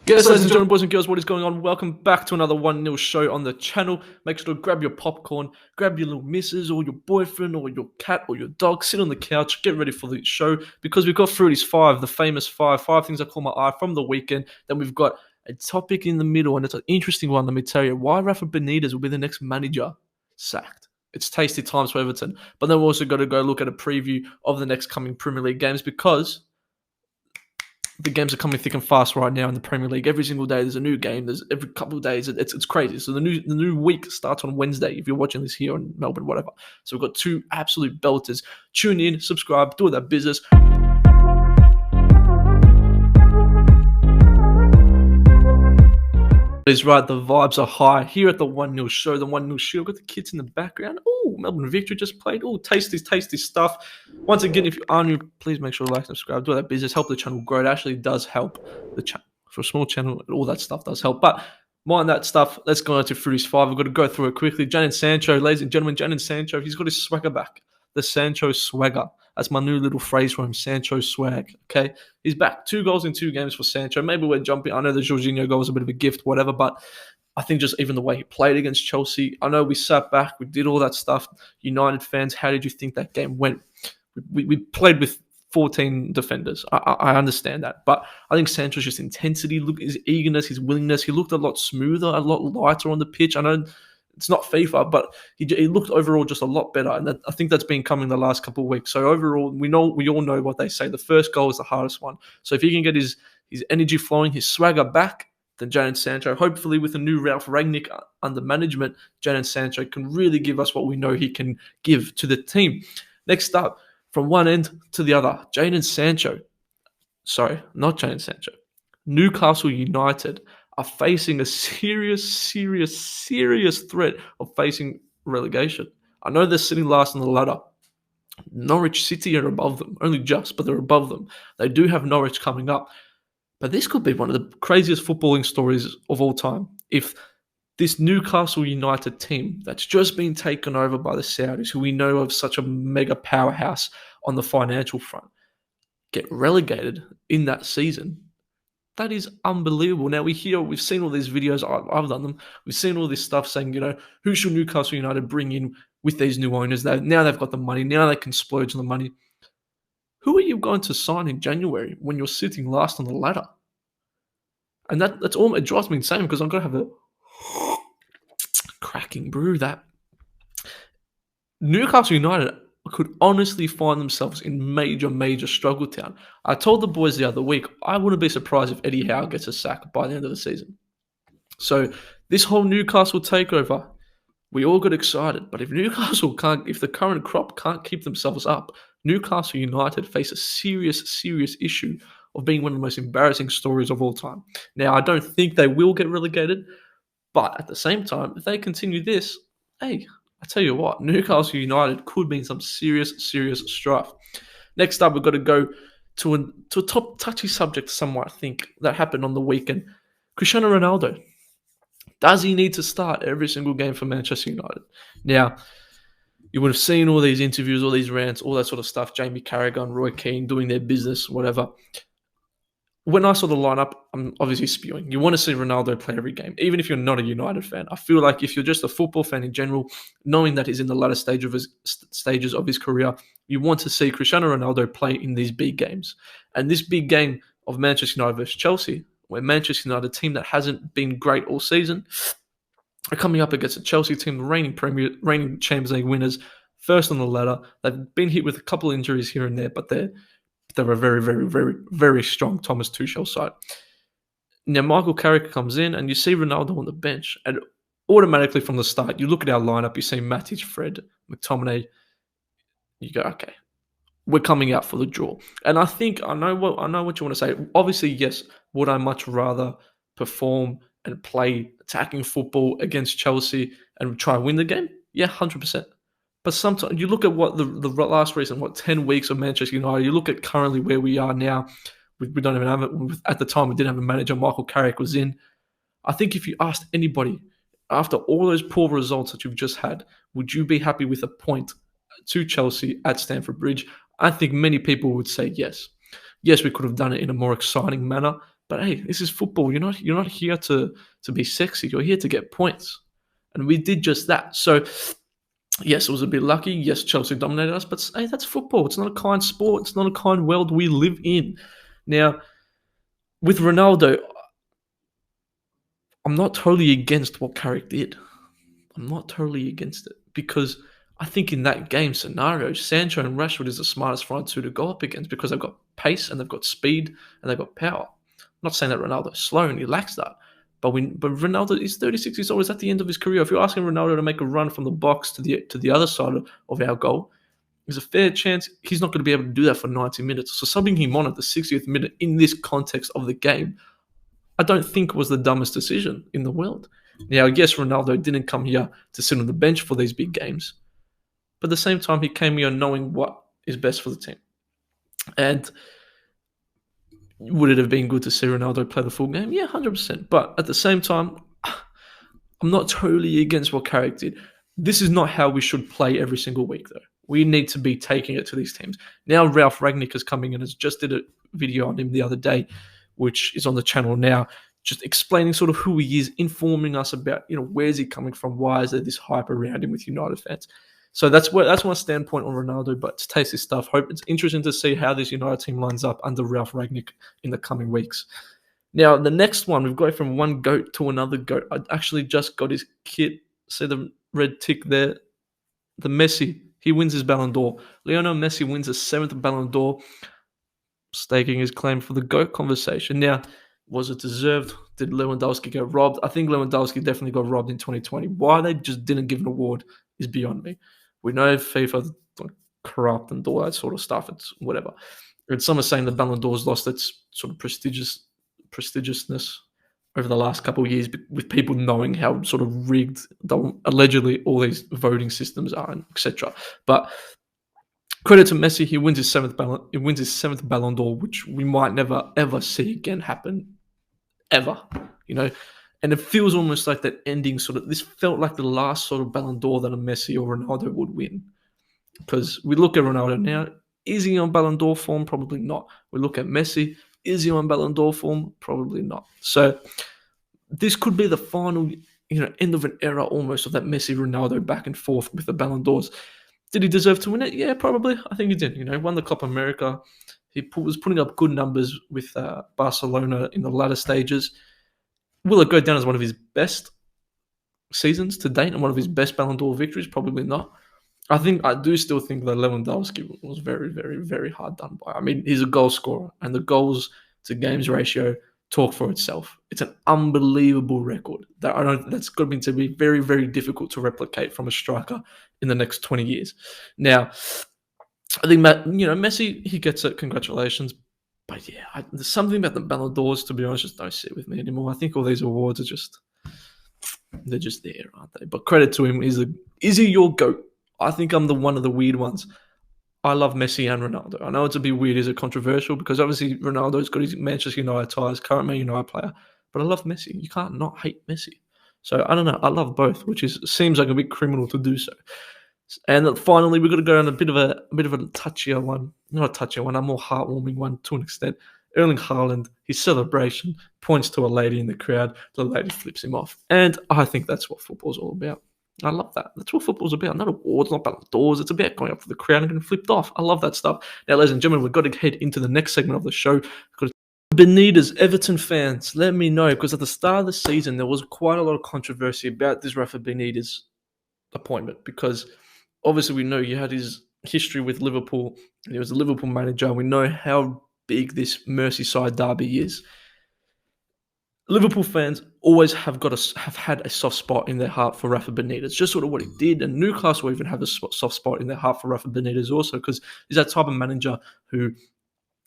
Yes, ladies and gentlemen, boys and girls, what is going on? Welcome back to another 1-0 show on the channel. Make sure to grab your popcorn, grab your little missus or your boyfriend or your cat or your dog, sit on the couch, get ready for the show because we've got Froutys Five, the famous five things I call my eye from the weekend. Then we've got a topic in the middle, and it's an interesting one, let me tell you. Why Rafa Benitez will be the next manager sacked. It's tasty times for Everton. But then we've also got to go look at a preview of the next coming Premier League games because the games are coming thick and fast right now in the Premier League. Every single day there's a new game. There's every couple of days. It's crazy. So the new week starts on Wednesday if you're watching this here in Melbourne, whatever. So we've got two absolute belters. Tune in, subscribe, do all that business. Is right, the vibes are high here at the 1-0 show, the 1-0 show. I've got the kids in the background. Oh, Melbourne victory just played. Oh, tasty stuff. Once again, if you are new, please make sure to like, subscribe, do all that business, help the channel grow. It actually does help the channel. For a small channel, all that stuff does help. But more on that stuff, let's go on to Froutys Five. I've got to go through it quickly. Jadon Sancho, ladies and gentlemen, Jadon Sancho, he's got his swagger back. The Sancho swagger. That's my new little phrase for him, Sancho swag. Okay, he's back. 2 goals in 2 games for Sancho. Maybe we're jumping. I know the Jorginho goal was a bit of a gift, whatever, but I think just even the way he played against Chelsea, I know we sat back, we did all that stuff. United fans, how did you think that game went? We played with 14 defenders. I understand that, but I think Sancho's just intensity, look, his eagerness, his willingness. He looked a lot smoother, a lot lighter on the pitch. I know it's not FIFA, but he looked overall just a lot better, and I think that's been coming the last couple of weeks. So overall, we all know what they say. The first goal is the hardest one. So if he can get his energy flowing, his swagger back, then Jadon Sancho, hopefully with a new Ralph Rangnick under management, Jadon Sancho can really give us what we know he can give to the team. Next up, from one end to the other, Jadon Sancho. Sorry, not Jadon Sancho. Newcastle United are facing a serious threat of facing relegation. I know they're sitting last on the ladder. Norwich City are above them, only just, but they're above them. They do have Norwich coming up. But this could be one of the craziest footballing stories of all time. If this Newcastle United team that's just been taken over by the Saudis, who we know of such a mega powerhouse on the financial front, get relegated in that season, that is unbelievable. Now we've seen all these videos, I've done them, we've seen all this stuff saying, who should Newcastle United bring in with these new owners? Now they've got the money, now they can splurge on the money. Who are you going to sign in January when you're sitting last on the ladder? And that's all, it drives me insane because I'm going to have a cracking brew that Newcastle United could honestly find themselves in major struggle town. I told the boys the other week, I wouldn't be surprised if Eddie Howe gets a sack by the end of the season. So this whole Newcastle takeover, we all got excited. But if if the current crop can't keep themselves up, Newcastle United face a serious issue of being one of the most embarrassing stories of all time. Now, I don't think they will get relegated, but at the same time, if they continue this, hey, I tell you what, Newcastle United could be in some serious strife. Next up, we've got to go to a top touchy subject somewhat, I think, that happened on the weekend. Cristiano Ronaldo. Does he need to start every single game for Manchester United? Now, you would have seen all these interviews, all these rants, all that sort of stuff. Jamie Carragher, Roy Keane doing their business, whatever. When I saw the lineup, I'm obviously spewing. You want to see Ronaldo play every game, even if you're not a United fan. I feel like if you're just a football fan in general, knowing that he's in the latter stages of his career, you want to see Cristiano Ronaldo play in these big games. And this big game of Manchester United versus Chelsea, where Manchester United, a team that hasn't been great all season, are coming up against a Chelsea team, the reigning Champions League winners, first on the ladder. They've been hit with a couple injuries here and there, but they're a very strong Thomas Tuchel side. Now, Michael Carrick comes in, and you see Ronaldo on the bench, and automatically from the start, you look at our lineup, you see Matic, Fred, McTominay, you go, okay, we're coming out for the draw. And I know what you want to say. Obviously, yes, would I much rather perform and play attacking football against Chelsea and try and win the game? Yeah, 100%. But sometimes you look at what the last recent 10 weeks of Manchester United. You look at currently where we are now. We don't even have it. At the time, we didn't have a manager. Michael Carrick was in. I think if you asked anybody after all those poor results that you've just had, would you be happy with a point to Chelsea at Stamford Bridge? I think many people would say yes. Yes, we could have done it in a more exciting manner. But hey, this is football. You're not here to be sexy. You're here to get points, and we did just that. So yes, it was a bit lucky. Yes, Chelsea dominated us, but hey, that's football. It's not a kind sport. It's not a kind world we live in. Now, with Ronaldo, I'm not totally against what Carrick did. I'm not totally against it because I think in that game scenario, Sancho and Rashford is the smartest front two to go up against because they've got pace and they've got speed and they've got power. I'm not saying that Ronaldo's slow and he lacks that, but Ronaldo is 36 years old. He's at the end of his career. If you're asking Ronaldo to make a run from the box to the other side of our goal, there's a fair chance he's not going to be able to do that for 90 minutes. So subbing him on at the 60th minute in this context of the game, I don't think was the dumbest decision in the world. Now, yes, Ronaldo didn't come here to sit on the bench for these big games, but at the same time, he came here knowing what is best for the team. And would it have been good to see Ronaldo play the full game? Yeah, 100%. But at the same time, I'm not totally against what Carrick did. This is not how we should play every single week, though. We need to be taking it to these teams. Now, Ralf Rangnick is coming in, has just did a video on him the other day, which is on the channel now, just explaining sort of who he is, informing us about, where's he coming from, why is there this hype around him with United fans. So that's my standpoint on Ronaldo, but to taste this stuff, hope it's interesting to see how this United team lines up under Ralf Rangnick in the coming weeks. Now, the next one, we've gone from one GOAT to another GOAT. I actually just got his kit. See the red tick there? The Messi. He wins his Ballon d'Or. Lionel Messi wins his 7th Ballon d'Or, staking his claim for the GOAT conversation. Now, was it deserved? Did Lewandowski get robbed? I think Lewandowski definitely got robbed in 2020. Why they just didn't give an award is beyond me. We know FIFA corrupt and all that sort of stuff. It's whatever. And some are saying the Ballon d'Or's lost its sort of prestigiousness over the last couple of years with people knowing how sort of rigged allegedly all these voting systems are, etc. But credit to Messi, he wins his seventh Ballon d'Or, which we might never ever see again happen, ever. And it feels almost like that ending this felt like the last sort of Ballon d'Or that a Messi or Ronaldo would win. Because we look at Ronaldo now, is he on Ballon d'Or form? Probably not. We look at Messi, is he on Ballon d'Or form? Probably not. So this could be the final, end of an era almost of that Messi-Ronaldo back and forth with the Ballon d'Ors. Did he deserve to win it? Yeah, probably. I think he did. He won the Copa America. He was putting up good numbers with Barcelona in the latter stages. Will it go down as one of his best seasons to date and one of his best Ballon d'Or victories? Probably not. I do still think that Lewandowski was very, very, very hard done by. I mean, he's a goal scorer, and the goals to games ratio talk for itself. It's an unbelievable record that's going to be very, very difficult to replicate from a striker in the next 20 years. Now, I think Messi, he gets it. Congratulations. But yeah, there's something about the Ballon d'Ors, to be honest, just don't sit with me anymore. I think all these awards are they're just there, aren't they? But credit to him. Is he your GOAT? I think I'm one of the weird ones. I love Messi and Ronaldo. I know it's a bit weird, is it controversial? Because obviously Ronaldo's got his Manchester United ties, current Man United player. But I love Messi. You can't not hate Messi. So I don't know. I love both, which seems like a bit criminal to do so. And finally, we've got to go on a bit of a touchier one. Not a touchier one, a more heartwarming one to an extent. Erling Haaland, his celebration, points to a lady in the crowd. The lady flips him off. And I think that's what football's all about. I love that. That's what football's about. Not awards, not Ballon d'Ors. It's about going up to the crowd and getting flipped off. I love that stuff. Now, ladies and gentlemen, we've got to head into the next segment of the show. Benitez, Everton fans, let me know, because at the start of the season, there was quite a lot of controversy about this Rafa Benitez appointment, because obviously we know he had his history with Liverpool, and he was a Liverpool manager. We know how big this Merseyside derby is. Liverpool fans always have had a soft spot in their heart for Rafa Benitez, just sort of what he did, and Newcastle even have a soft spot in their heart for Rafa Benitez also, because he's that type of manager who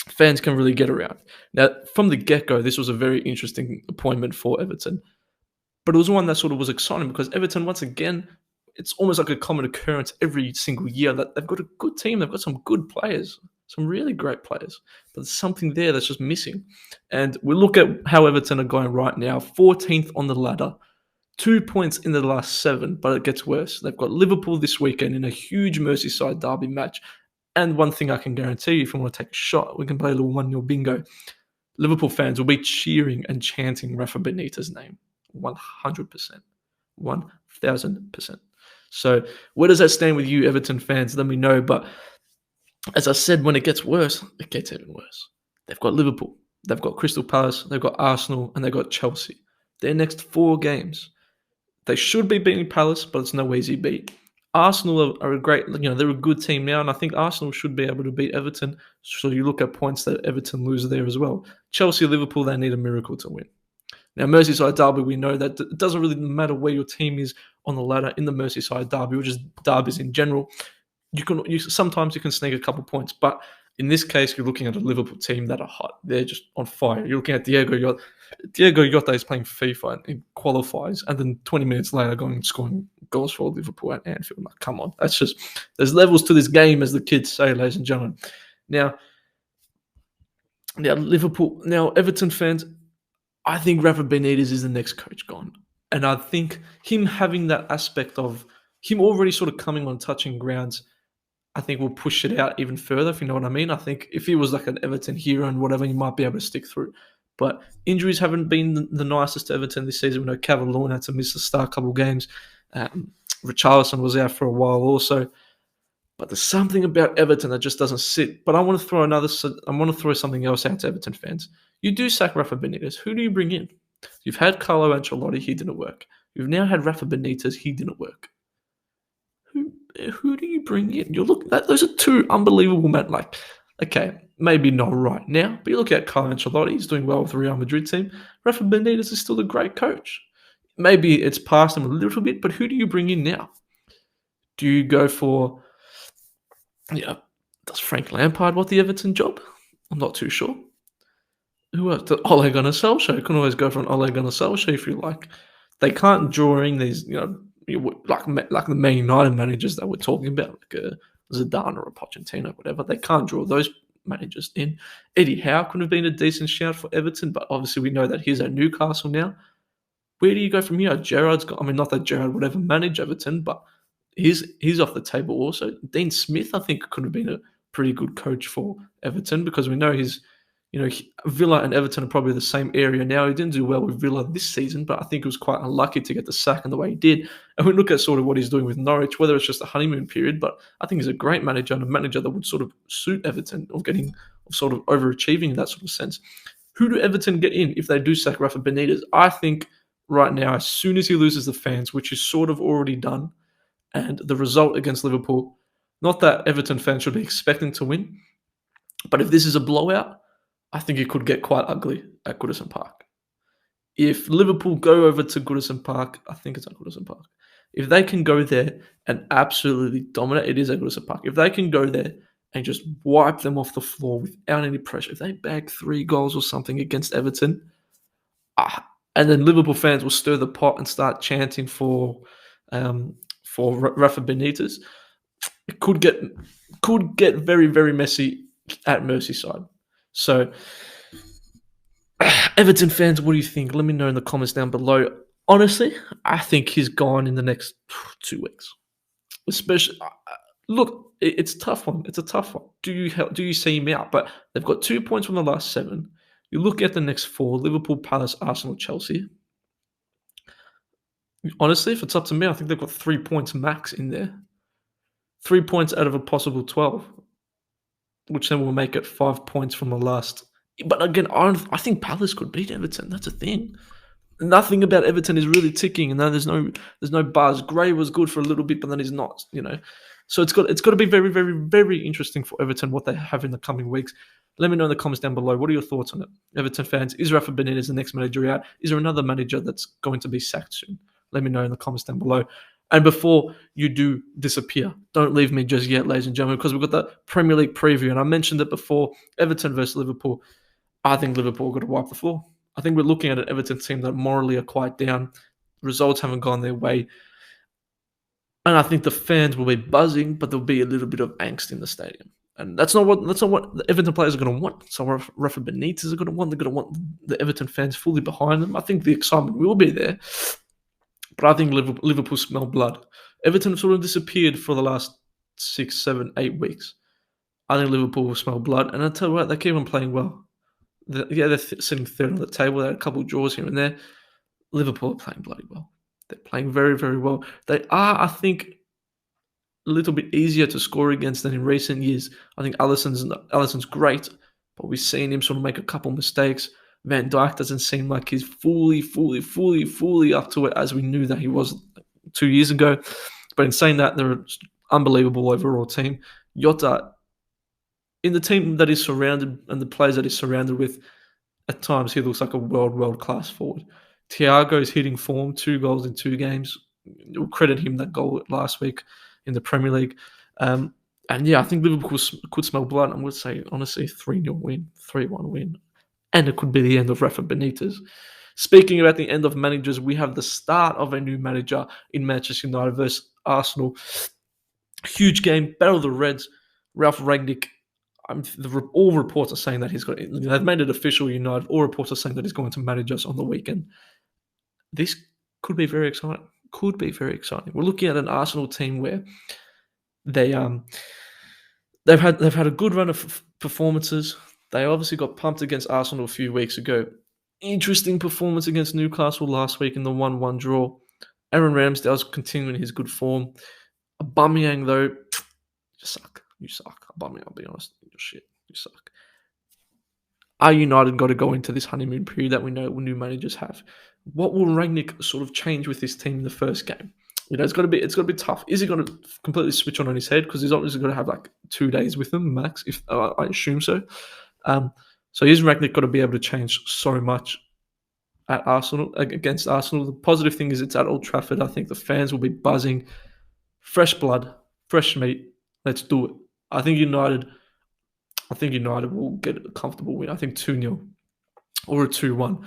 fans can really get around. Now, from the get-go, this was a very interesting appointment for Everton, but it was one that sort of was exciting because Everton, once again, it's almost like a common occurrence every single year that they've got a good team, they've got some good players, some really great players, but there's something there that's just missing. And we look at how Everton are going right now, 14th on the ladder, 2 points in the last 7, but it gets worse. They've got Liverpool this weekend in a huge Merseyside derby match. And one thing I can guarantee you, if you want to take a shot, we can play a little 1-0 bingo. Liverpool fans will be cheering and chanting Rafa Benitez's name. 100%. 1,000%. So where does that stand with you, Everton fans? Let me know. But as I said, when it gets worse, it gets even worse. They've got Liverpool, they've got Crystal Palace, they've got Arsenal, and they've got Chelsea. Their next 4 games, they should be beating Palace, but it's no easy beat. Arsenal are a great, they're a good team now, and I think Arsenal should be able to beat Everton. So you look at points that Everton lose there as well. Chelsea, Liverpool, they need a miracle to win. Now, Merseyside derby, we know that it doesn't really matter where your team is on the ladder in the Merseyside derby, or just derbies in general. Sometimes you can sneak a couple points, but in this case, you're looking at a Liverpool team that are hot. They're just on fire. You're looking at Diego Jota is playing FIFA and qualifies, and then 20 minutes later going and scoring goals for Liverpool at Anfield. Like, come on, there's levels to this game, as the kids say, ladies and gentlemen. Now Liverpool, Everton fans, I think Rafa Benitez is the next coach gone. And I think him having that aspect of him already sort of coming on touching grounds, I think will push it out even further, if you know what I mean. I think if he was like an Everton hero and whatever, he might be able to stick through. But injuries haven't been the nicest to Everton this season. We know Cavani had to miss the start couple games. Richarlison was out for a while also. But there's something about Everton that just doesn't sit. But I want to throw something else out to Everton fans. You do sack Rafa Benitez. Who do you bring in? You've had Carlo Ancelotti. He didn't work. You've now had Rafa Benitez. He didn't work. Who do you bring in? Those are two unbelievable men. Like, okay, maybe not right now, but you look at Carlo Ancelotti. He's doing well with the Real Madrid team. Rafa Benitez is still a great coach. Maybe it's past him a little bit, but who do you bring in now? Do you go for... does Frank Lampard want the Everton job? I'm not too sure. Who else? The Ole Gunnar Solskjaer. You can always go for an Ole Gunnar Solskjaer if you like. They can't draw in these, like the Man United managers that we're talking about, like a Zidane or a Pochettino, whatever. They can't draw those managers in. Eddie Howe could have been a decent shout for Everton, but obviously we know that he's at Newcastle now. Where do you go from here? Gerrard's got... not that Gerrard would ever manage Everton, but he's off the table also. Dean Smith, I think, could have been a pretty good coach for Everton, because we know Villa and Everton are probably the same area now. He didn't do well with Villa this season, but I think he was quite unlucky to get the sack in the way he did. And we look at sort of what he's doing with Norwich, whether it's just a honeymoon period, but I think he's a great manager, and a manager that would sort of suit Everton, of sort of overachieving in that sort of sense. Who do Everton get in if they do sack Rafa Benitez? I think right now, as soon as he loses the fans, which is sort of already done, and the result against Liverpool, not that Everton fans should be expecting to win, but if this is a blowout, I think it could get quite ugly at Goodison Park. If Liverpool go over to Goodison Park, I think it's at Goodison Park. If they can go there and absolutely dominate, it is at Goodison Park. If they can go there and just wipe them off the floor without any pressure, if they bag 3 goals or something against Everton, and then Liverpool fans will stir the pot and start chanting for Rafa Benitez, it could get very, very messy at Merseyside. So, Everton fans, what do you think? Let me know in the comments down below. Honestly, I think he's gone in the next 2 weeks. Especially, look, it's a tough one. It's a tough one. Do you see him out? But they've got 2 points from the last 7. You look at the next 4: Liverpool, Palace, Arsenal, Chelsea. Honestly, if it's up to me, I think they've got 3 points max in there. 3 points out of a possible 12, which then will make it 5 points from the last. But again, I think Palace could beat Everton. That's a thing. Nothing about Everton is really ticking, and then there's no buzz. Gray was good for a little bit, but then he's not. So it's got to be very, very, very interesting for Everton what they have in the coming weeks. Let me know in the comments down below. What are your thoughts on it, Everton fans? Is Rafa Benitez the next manager out? Is there another manager that's going to be sacked soon? Let me know in the comments down below. And before you do disappear, don't leave me just yet, ladies and gentlemen, because we've got the Premier League preview, and I mentioned it before, Everton versus Liverpool. I think Liverpool got to wipe the floor. I think we're looking at an Everton team that morally are quite down. Results haven't gone their way. And I think the fans will be buzzing, but there'll be a little bit of angst in the stadium. And that's not what the Everton players are going to want. So Rafa Benitez are going to want. They're going to want the Everton fans fully behind them. I think the excitement will be there. But I think Liverpool smell blood. Everton sort of disappeared for the last 6, 7, 8 weeks. I think Liverpool will smell blood. And I tell you what, they keep on playing well. they're sitting third on the table. They had a couple of draws here and there. Liverpool are playing bloody well. They're playing very, very well. They are, I think, a little bit easier to score against than in recent years. I think Alisson's great, but we've seen him sort of make a couple mistakes. Van Dijk doesn't seem like he's fully up to it as we knew that he was 2 years ago. But in saying that, they're an unbelievable overall team. Jota, in the team that he's surrounded and the players that he's surrounded with, at times he looks like a world class forward. Thiago is hitting form, 2 goals in 2 games. We'll credit him that goal last week in the Premier League. And yeah, I think Liverpool could smell blood. I'm going to say, honestly, 3-0 win, 3-1 win. And it could be the end of Rafa Benitez. Speaking about the end of managers, we have the start of a new manager in Manchester United versus Arsenal. Huge game, battle of the Reds. Ralph Rangnick. All reports are saying that they've made it official. United. All reports are saying that he's going to manage us on the weekend. This could be very exciting. We're looking at an Arsenal team where they've had a good run of performances. They obviously got pumped against Arsenal a few weeks ago. Interesting performance against Newcastle last week in the 1-1 draw. Aaron Ramsdale's continuing his good form. Aubameyang, though, you suck. Aubameyang, I'll be honest. You're shit. You suck. Are United got to go into this honeymoon period that we know new managers have? What will Rangnick sort of change with this team in the first game? It's got to be tough. Is he going to completely switch on his head? Because he's obviously going to have like 2 days with them max. If I assume so. So is Rangnick got to be able to change so much at Arsenal against Arsenal? The positive thing is it's at Old Trafford. I think the fans will be buzzing. Fresh blood, fresh meat. Let's do it. I think United will get a comfortable win. I think 2-0 or a 2-1.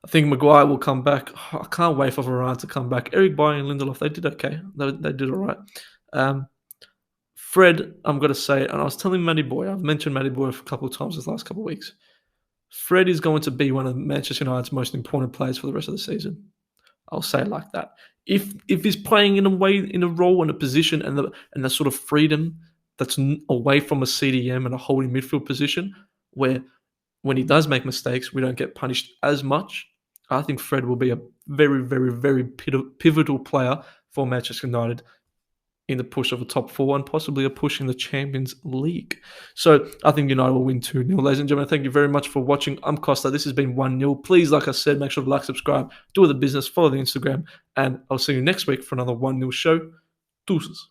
I think Maguire will come back. I can't wait for Varane to come back. Eric Bailly and Lindelof, they did okay. They did all right. Fred, I'm going to say, and I was telling Matty Boy, I've mentioned Matty Boy a couple of times this last couple of weeks. Fred is going to be one of Manchester United's most important players for the rest of the season. I'll say it like that. If he's playing in a role and a position and the sort of freedom that's away from a CDM and a holding midfield position, where when he does make mistakes, we don't get punished as much, I think Fred will be a very, very, very pivotal player for Manchester United in the push of a top 4 and possibly a push in the Champions League. So I think United will win 2-0. Ladies and gentlemen, thank you very much for watching. I'm Costa. This has been 1-0. Please, like I said, make sure to like, subscribe, do the business, follow the Instagram, and I'll see you next week for another 1-0 show. Deuces.